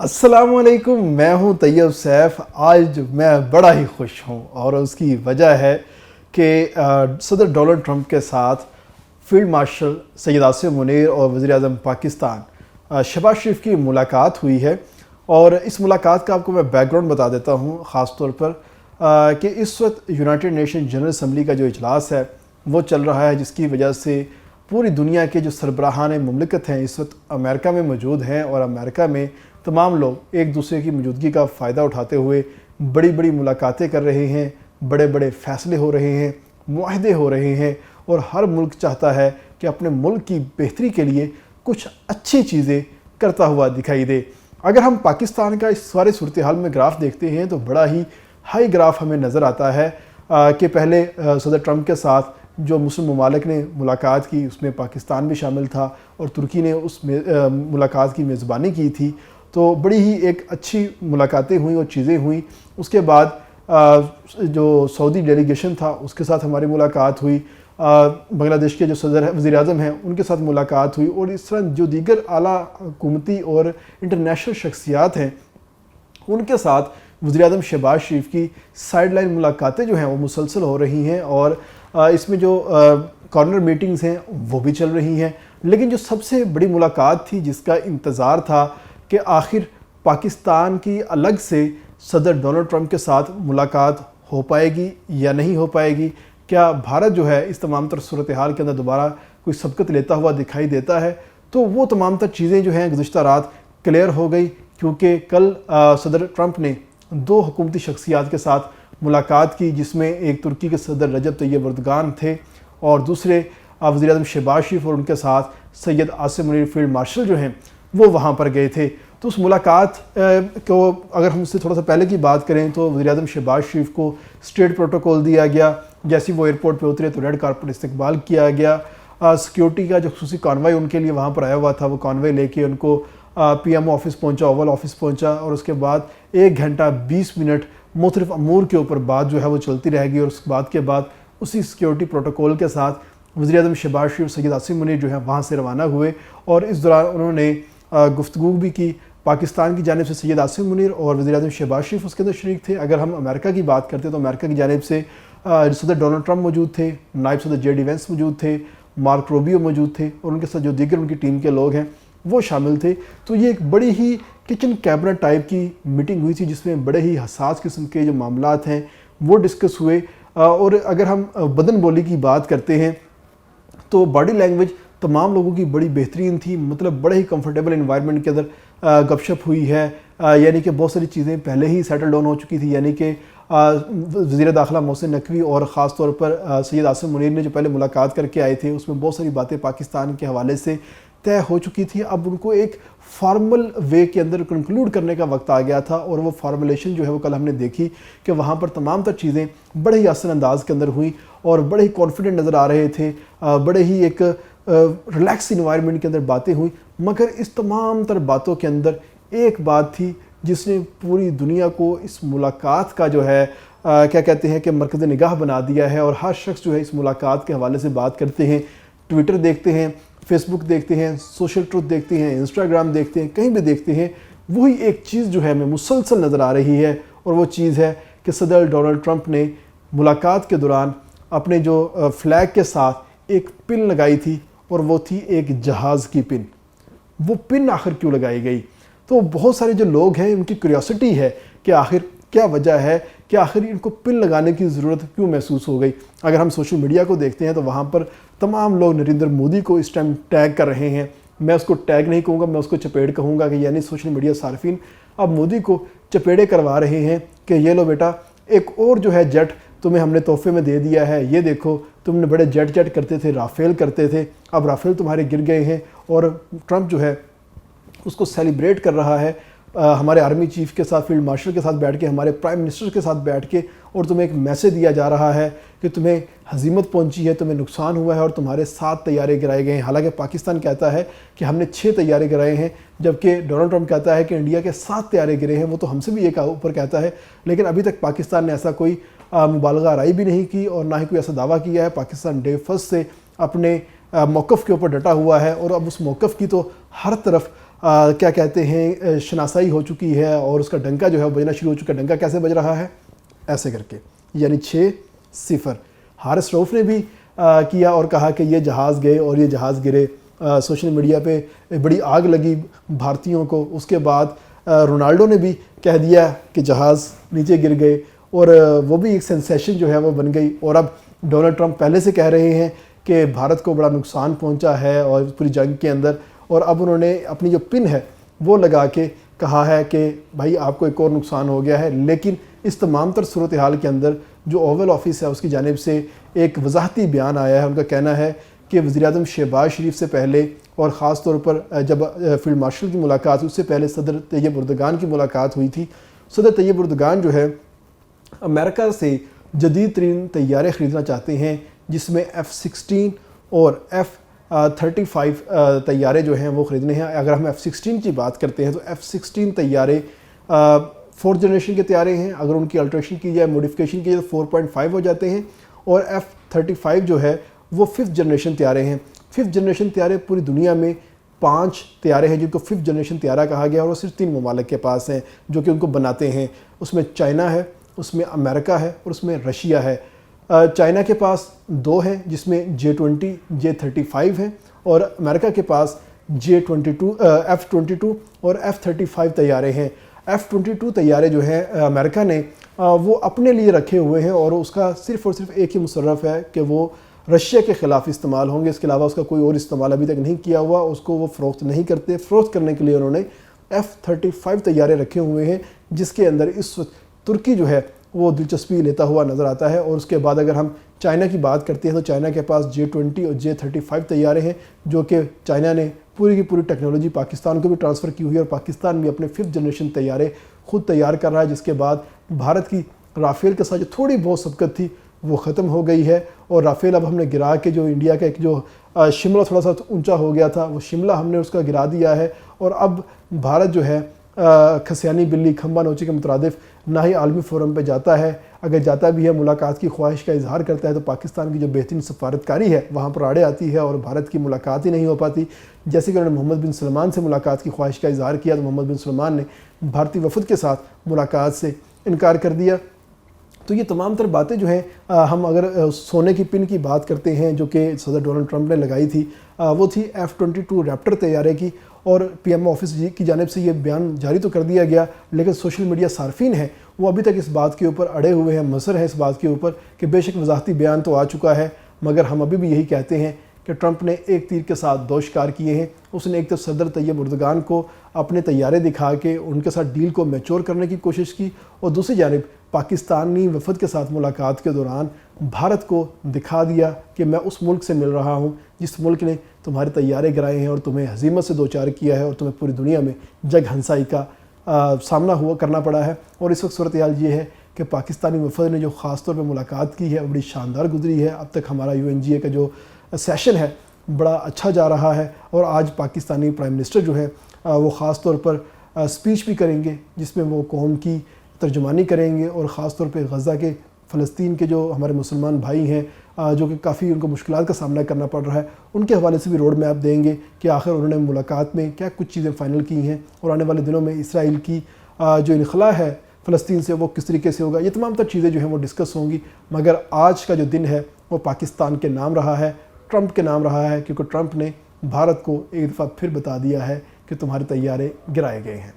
السلام علیکم، میں ہوں طیب سیف۔ آج میں بڑا ہی خوش ہوں اور اس کی وجہ ہے کہ صدر ڈونلڈ ٹرمپ کے ساتھ فیلڈ مارشل سید عاصم منیر اور وزیر اعظم پاکستان شہباز شریف کی ملاقات ہوئی ہے۔ اور اس ملاقات کا آپ کو میں بیک گراؤنڈ بتا دیتا ہوں، خاص طور پر کہ اس وقت یونائٹڈ نیشن جنرل اسمبلی کا جو اجلاس ہے وہ چل رہا ہے، جس کی وجہ سے پوری دنیا کے جو سربراہان مملکت ہیں اس وقت امریکہ میں موجود ہیں، اور امریکہ میں تمام لوگ ایک دوسرے کی موجودگی کا فائدہ اٹھاتے ہوئے بڑی بڑی ملاقاتیں کر رہے ہیں، بڑے بڑے فیصلے ہو رہے ہیں، معاہدے ہو رہے ہیں، اور ہر ملک چاہتا ہے کہ اپنے ملک کی بہتری کے لیے کچھ اچھی چیزیں کرتا ہوا دکھائی دے۔ اگر ہم پاکستان کا اس سارے صورتحال میں گراف دیکھتے ہیں تو بڑا ہی ہائی گراف ہمیں نظر آتا ہے کہ پہلے صدر ٹرمپ کے ساتھ جو مسلم ممالک نے ملاقات کی اس میں پاکستان بھی شامل تھا، اور ترکی نے اس ملاقات کی میزبانی کی تھی، تو بڑی ہی ایک اچھی ملاقاتیں ہوئیں اور چیزیں ہوئیں۔ اس کے بعد جو سعودی ڈیلیگیشن تھا اس کے ساتھ ہماری ملاقات ہوئی، بنگلہ دیش کے جو صدر وزیر اعظم ہیں ان کے ساتھ ملاقات ہوئی، اور اس طرح جو دیگر اعلیٰ حکومتی اور انٹرنیشنل شخصیات ہیں ان کے ساتھ وزیر اعظم شہباز شریف کی سائیڈ لائن ملاقاتیں جو ہیں وہ مسلسل ہو رہی ہیں، اور اس میں جو کارنر میٹنگز ہیں وہ بھی چل رہی ہیں۔ لیکن جو سب سے بڑی ملاقات تھی جس کا انتظار تھا کہ آخر پاکستان کی الگ سے صدر ڈونلڈ ٹرمپ کے ساتھ ملاقات ہو پائے گی یا نہیں ہو پائے گی، کیا بھارت جو ہے اس تمام تر صورتحال کے اندر دوبارہ کوئی سبقت لیتا ہوا دکھائی دیتا ہے، تو وہ تمام تر چیزیں جو ہیں گزشتہ رات کلیئر ہو گئی، کیونکہ کل صدر ٹرمپ نے دو حکومتی شخصیات کے ساتھ ملاقات کی، جس میں ایک ترکی کے صدر رجب طیب اردگان تھے اور دوسرے وزیر اعظم شہباز شریف، اور ان کے ساتھ سید عاصم منیر فیلڈ مارشل جو ہیں وہ وہاں پر گئے تھے۔ تو اس ملاقات کو اگر ہم اس سے تھوڑا سا پہلے کی بات کریں تو وزیر اعظم شہباز شریف کو اسٹیٹ پروٹوکول دیا گیا، جیسے وہ ایئرپورٹ پہ اترے تو ریڈ کارپٹ استقبال کیا گیا۔ سیکیورٹی کا جو خصوصی کانوائے ان کے لیے وہاں پر آیا ہوا تھا، وہ کانوائے لے کے ان کو پی ایم او آفس پہنچا، اوول آفس پہنچا، اور اس کے بعد 1 گھنٹہ 20 منٹ مختلف امور کے اوپر بات جو ہے وہ چلتی رہے گی، اور اس بات کے بعد اسی سیکیورٹی پروٹوکول کے ساتھ وزیر اعظم شہباز شریف سید عاصم منیر جو ہیں وہاں سے روانہ ہوئے، اور اس دوران انہوں نے گفتگو بھی کی۔ پاکستان کی جانب سے سید عاصم منیر اور وزیر اعظم شہباز شریف اس کے اندر شریک تھے۔ اگر ہم امریکہ کی بات کرتے ہیں تو امریکہ کی جانب سے صدر ڈونلڈ ٹرمپ موجود تھے، نائب صدر جے ڈی وینس موجود تھے، مارک روبیو موجود تھے، اور ان کے ساتھ جو دیگر ان کی ٹیم کے لوگ ہیں وہ شامل تھے۔ تو یہ ایک بڑی ہی کچن کیبنٹ ٹائپ کی میٹنگ ہوئی تھی، جس میں بڑے ہی حساس قسم کے جو معاملات ہیں وہ ڈسکس ہوئے۔ اور اگر ہم بدن بولی کی بات کرتے ہیں تو باڈی لینگویج تمام لوگوں کی بڑی بہترین تھی، مطلب بڑے ہی کمفرٹیبل انوائرمنٹ کے اندر گپ شپ ہوئی ہے، یعنی کہ بہت ساری چیزیں پہلے ہی سیٹل ڈاؤن ہو چکی تھی، یعنی کہ وزیر داخلہ محسن نقوی اور خاص طور پر سید عاصم منیر نے جو پہلے ملاقات کر کے آئے تھے اس میں بہت ساری باتیں پاکستان کے حوالے سے طے ہو چکی تھی۔ اب ان کو ایک فارمل وے کے اندر کنکلوڈ کرنے کا وقت آ گیا تھا، اور وہ فارمولیشن جو ہے وہ کل ہم نے دیکھی کہ وہاں پر تمام تر چیزیں بڑے ہی آسان انداز کے اندر ہوئیں، اور بڑے ہی کانفیڈنٹ نظر آ رہے تھے، بڑے ہی ایک ریلیکس انوائرمنٹ کے اندر باتیں ہوئیں۔ مگر اس تمام تر باتوں کے اندر ایک بات تھی جس نے پوری دنیا کو اس ملاقات کا جو ہے کیا کہتے ہیں کہ مرکز نگاہ بنا دیا ہے، اور ہر شخص جو ہے اس ملاقات کے حوالے سے بات کرتے ہیں، ٹویٹر دیکھتے ہیں، فیس بک دیکھتے ہیں، سوشل ٹروتھ دیکھتے ہیں، انسٹاگرام دیکھتے ہیں، کہیں بھی دیکھتے ہیں، وہی ایک چیز جو ہے ہمیں مسلسل نظر آ رہی ہے، اور وہ چیز ہے کہ صدر ڈونلڈ ٹرمپ نے ملاقات کے دوران اپنے جو فلیگ کے ساتھ ایک پن لگائی تھی، اور وہ تھی ایک جہاز کی پن۔ وہ پن آخر کیوں لگائی گئی؟ تو بہت سارے جو لوگ ہیں ان کی کیوریوسٹی ہے کہ آخر کیا وجہ ہے کہ آخر ان کو پن لگانے کی ضرورت کیوں محسوس ہو گئی۔ اگر ہم سوشل میڈیا کو دیکھتے ہیں تو وہاں پر تمام لوگ نریندر مودی کو اس ٹائم ٹیگ کر رہے ہیں۔ میں اس کو ٹیگ نہیں کہوں گا، میں اس کو چپیڑ کہوں گا، کہ یعنی سوشل میڈیا صارفین اب مودی کو چپیڑے کروا رہے ہیں کہ یہ لو بیٹا ایک اور جو ہے جیٹ تمہیں ہم نے تحفے میں دے دیا ہے، یہ دیکھو تم نے بڑے جیٹ کرتے تھے، رافیل کرتے تھے، اب رافیل تمہارے گر گئے ہیں۔ اور ٹرمپ جو ہے اس کو سیلیبریٹ کر رہا ہے ہمارے آرمی چیف کے ساتھ، فیلڈ مارشل کے ساتھ بیٹھ کے، ہمارے پرائم منسٹر کے ساتھ بیٹھ کے، اور تمہیں ایک میسیج دیا جا رہا ہے کہ تمہیں ہزیمت پہنچی ہے، تمہیں نقصان ہوا ہے، اور تمہارے 7 طیارے گرائے گئے ہیں۔ حالانکہ پاکستان کہتا ہے کہ ہم نے 6 طیارے گرائے ہیں، جبکہ ڈونلڈ ٹرمپ کہتا ہے کہ انڈیا کے 7 طیارے گرے ہیں۔ وہ تو ہم سے بھی ایک اوپر کہتا ہے، لیکن ابھی تک پاکستان نے ایسا کوئی مبالغہ آرائی بھی نہیں کی، اور نہ ہی کوئی ایسا دعویٰ کیا ہے۔ پاکستان ڈے 1 سے اپنے موقف کے اوپر ڈٹا ہوا ہے، اور اب اس موقف کی تو ہر طرف کیا کہتے ہیں شناسائی ہو چکی ہے اور اس کا ڈنکا جو ہے وہ بجنا شروع ہو چکا ہے. ڈنکا کیسے بج رہا ہے؟ ایسے کر کے، یعنی 6-0. حارث رؤف نے بھی کیا اور کہا کہ یہ جہاز گئے اور یہ جہاز گرے. سوشل میڈیا پہ بڑی آگ لگی بھارتیوں کو. اس کے بعد رونالڈو نے بھی کہہ دیا کہ جہاز نیچے گر گئے، اور وہ بھی ایک سینسیشن جو ہے وہ بن گئی. اور اب ڈونلڈ ٹرمپ پہلے سے کہہ رہے ہیں کہ بھارت کو بڑا نقصان پہنچا ہے اور پوری جنگ کے اندر، اور اب انہوں نے اپنی جو پن ہے وہ لگا کے کہا ہے کہ بھائی آپ کو ایک اور نقصان ہو گیا ہے. لیکن اس تمام تر صورتحال کے اندر جو اوول آفس ہے اس کی جانب سے ایک وضاحتی بیان آیا ہے. ان کا کہنا ہے کہ وزیراعظم شہباز شریف سے پہلے، اور خاص طور پر جب فیلڈ مارشل کی ملاقات ہوئی اس سے پہلے صدر طیب اردگان کی ملاقات ہوئی تھی. صدر طیب اردگان جو ہے امریکہ سے جدید ترین طیارے خریدنا چاہتے ہیں، جس میں F-16 اور F-35 طیارے جو ہیں وہ خریدنے ہیں. اگر ہم F-16 کی بات کرتے ہیں تو F-16 طیارے 4th جنریشن کے طیارے ہیں. اگر ان کی الٹریشن کی جائے، موڈیفیکیشن کی جائے تو 4.5 ہو جاتے ہیں. اور F-35 جو ہے وہ 5th جنریشن طیارے ہیں. 5th جنریشن طیارے پوری دنیا میں 5 طیارے ہیں جن کو 5th جنریشن طیارہ کہا گیا، اور وہ صرف 3 ممالک کے پاس ہیں جو کہ ان کو بناتے ہیں. اس میں چائنا ہے، اس میں امریکہ ہے، اور اس میں رشیا ہے. چائنا کے پاس 2 ہیں جس میں J-20 J-35 ہیں، اور امریکہ کے پاس F-22 اور F-35 طیارے ہیں. F-22 طیارے جو ہیں امریکہ نے وہ اپنے لیے رکھے ہوئے ہیں، اور اس کا صرف اور صرف ایک ہی مصرف ہے کہ وہ رشیا کے خلاف استعمال ہوں گے. اس کے علاوہ اس کا کوئی اور استعمال ابھی تک نہیں کیا ہوا. اس کو وہ فروخت نہیں کرتے. فروخت کرنے کے لیے انہوں نے F-35 طیارے رکھے ہوئے ہیں، جس کے اندر اس وقت ترکی جو ہے وہ دلچسپی لیتا ہوا نظر آتا ہے. اور اس کے بعد اگر ہم چائنا کی بات کرتے ہیں تو چائنا کے پاس J-20 اور J-35 طیارے ہیں، جو کہ چائنا نے پوری کی پوری ٹیکنالوجی پاکستان کو بھی ٹرانسفر کی ہوئی ہے، اور پاکستان بھی اپنے 5th جنریشن طیارے خود تیار کر رہا ہے. جس کے بعد بھارت کی رافیل کے ساتھ جو تھوڑی بہت سبقت تھی وہ ختم ہو گئی ہے، اور رافیل اب ہم نے گرا کے جو انڈیا کا ایک جو شملہ تھوڑا سا اونچا ہو گیا تھا، وہ شملہ ہم نے اس کا گرا دیا ہے. اور اب بھارت جو ہے کھسیانی بلی کھمبا نوچی کے مترادف نہ ہی عالمی فورم پہ جاتا ہے. اگر جاتا بھی ہے ملاقات کی خواہش کا اظہار کرتا ہے تو پاکستان کی جو بہترین سفارتکاری ہے وہاں پر آڑے آتی ہے، اور بھارت کی ملاقات ہی نہیں ہو پاتی. جیسے کہ انہوں نے محمد بن سلمان سے ملاقات کی خواہش کا اظہار کیا تو محمد بن سلمان نے بھارتی وفد کے ساتھ ملاقات سے انکار کر دیا. تو یہ تمام تر باتیں جو ہیں ہم اگر سونے کی پن کی بات کرتے ہیں جو کہ صدر ڈونلڈ ٹرمپ نے لگائی تھی، وہ تھی F-22 ریپٹر طیارے کی. اور پی ایم آفس کی جانب سے یہ بیان جاری تو کر دیا گیا، لیکن سوشل میڈیا صارفین ہیں وہ ابھی تک اس بات کے اوپر اڑے ہوئے ہیں، مصر ہیں اس بات کے اوپر کہ بے شک وضاحتی بیان تو آ چکا ہے، مگر ہم ابھی بھی یہی کہتے ہیں کہ ٹرمپ نے ایک تیر کے ساتھ 2 شکار کیے ہیں. اس نے ایک تو صدر طیب اردگان کو اپنے طیارے دکھا کے ان کے ساتھ ڈیل کو میچور کرنے کی کوشش کی، اور دوسری جانب پاکستانی وفد کے ساتھ ملاقات کے دوران بھارت کو دکھا دیا کہ میں اس ملک سے مل رہا ہوں جس ملک نے تمہارے طیارے گرائے ہیں اور تمہیں ہزیمت سے دوچار کیا ہے، اور تمہیں پوری دنیا میں جگ ہنسائی کا سامنا کرنا پڑا ہے. اور اس وقت صورتحال یہ ہے کہ پاکستانی وفد نے جو خاص طور پہ ملاقات کی ہے بڑی شاندار گزری ہے. اب تک ہمارا UNGA کا جو سیشن ہے بڑا اچھا جا رہا ہے، اور آج پاکستانی پرائم منسٹر جو ہے وہ خاص طور پر سپیچ بھی کریں گے جس میں وہ قوم کی ترجمانی کریں گے، اور خاص طور پہ غزہ کے فلسطین کے جو ہمارے مسلمان بھائی ہیں جو کہ کافی ان کو مشکلات کا سامنا کرنا پڑ رہا ہے، ان کے حوالے سے بھی روڈ میپ دیں گے کہ آخر انہوں نے ملاقات میں کیا کچھ چیزیں فائنل کی ہیں، اور آنے والے دنوں میں اسرائیل کی جو انخلاء ہے فلسطین سے وہ کس طریقے سے ہوگا. یہ تمام تر چیزیں جو ہیں وہ ڈسکس ہوں گی. مگر آج کا جو دن ہے وہ پاکستان کے نام رہا ہے، ٹرمپ کے نام رہا ہے، کیونکہ ٹرمپ نے بھارت کو ایک دفعہ پھر بتا دیا ہے کہ تمہارے طیارے گرائے گئے ہیں.